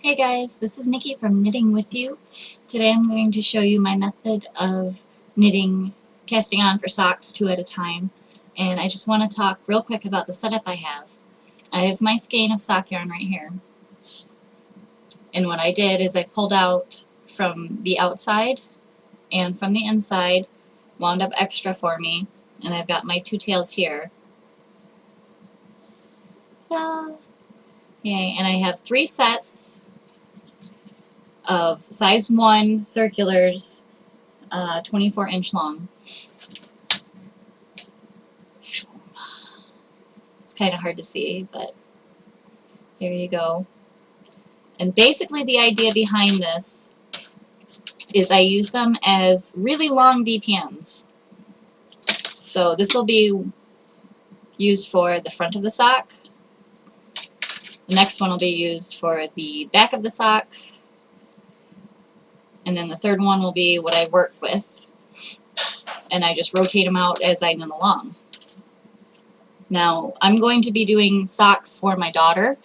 Hey guys, this is Nikki from Knitting With You. Today I'm going to show you my method of knitting, casting on for socks 2 at a time. And I just want to talk real quick about the setup I have. I have my skein of sock yarn right here. And what I did is I pulled out from the outside and from the inside, wound up extra for me, and I've got my 2 tails here. Ta-da! Yay, and I have 3 sets of size 1 circulars, 24-inch long. It's kind of hard to see, but there you go. And basically the idea behind this is I use them as really long DPNs. So this will be used for the front of the sock. The next one will be used for the back of the sock. And then the third one will be what I work with. And I just rotate them out as I knit along. Now, I'm going to be doing socks for my daughter.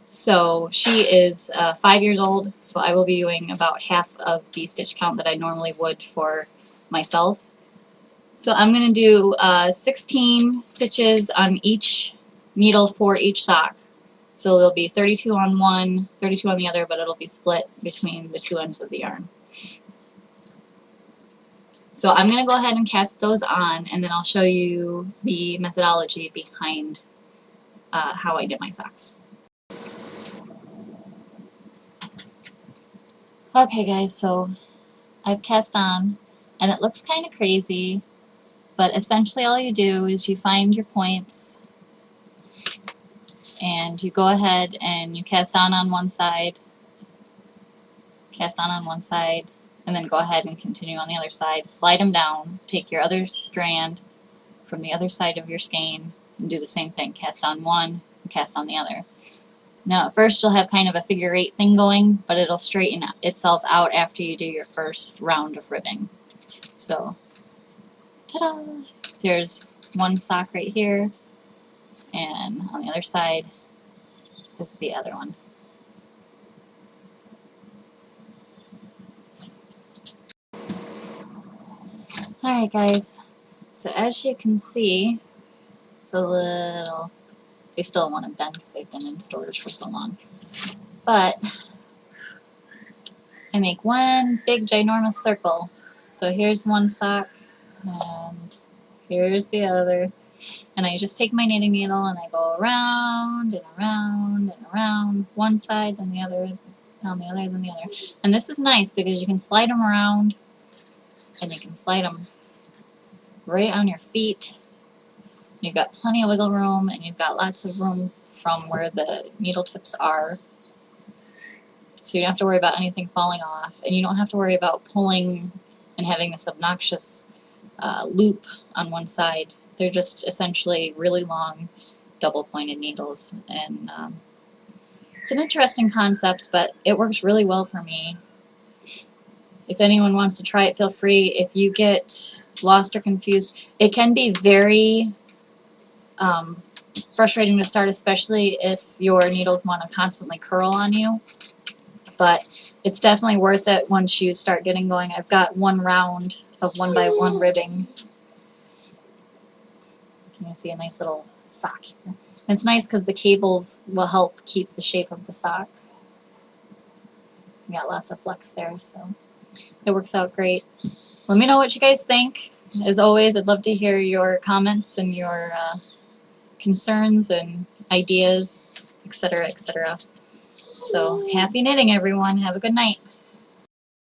So she is 5 years old, so I will be doing about half of the stitch count that I normally would for myself. So I'm going to do 16 stitches on each needle for each sock. So there'll be 32 on one, 32 on the other, but it'll be split between the 2 ends of the yarn. So I'm going to go ahead and cast those on, and then I'll show you the methodology behind how I knit my socks. Okay guys, so I've cast on, and it looks kind of crazy, but essentially all you do is you find your points, and you go ahead and you cast on one side, cast on one side, and then go ahead and continue on the other side. Slide them down, take your other strand from the other side of your skein, and do the same thing. Cast on one, and cast on the other. Now at first you'll have kind of a figure 8 thing going, but it'll straighten itself out after you do your first round of ribbing. So, ta-da! There's one sock right here, and on the other side is the other one. Alright guys, so as you can see, it's a little, they still want to bend because they've been in storage for so long. But I make one big ginormous circle. So here's one sock, and here's the other. And I just take my knitting needle and I go around and around and around, one side, then the other, then the other, then the other. And this is nice because you can slide them around, and you can slide them right on your feet. You've got plenty of wiggle room, and you've got lots of room from where the needle tips are. So you don't have to worry about anything falling off, and you don't have to worry about pulling and having this obnoxious loop on one side. They're just essentially really long double-pointed needles, and it's an interesting concept, but it works really well for me. If anyone wants to try it, feel free. If you get lost or confused, it can be very frustrating to start, especially if your needles want to constantly curl on you. But it's definitely worth it once you start getting going. I've got one round of 1 by 1 ribbing. You can see a nice little sock here. And it's nice because the cables will help keep the shape of the sock. You got lots of flex there, so it works out great. Let me know what you guys think. As always, I'd love to hear your comments and your concerns and ideas, etc., etc. So happy knitting, everyone. Have a good night.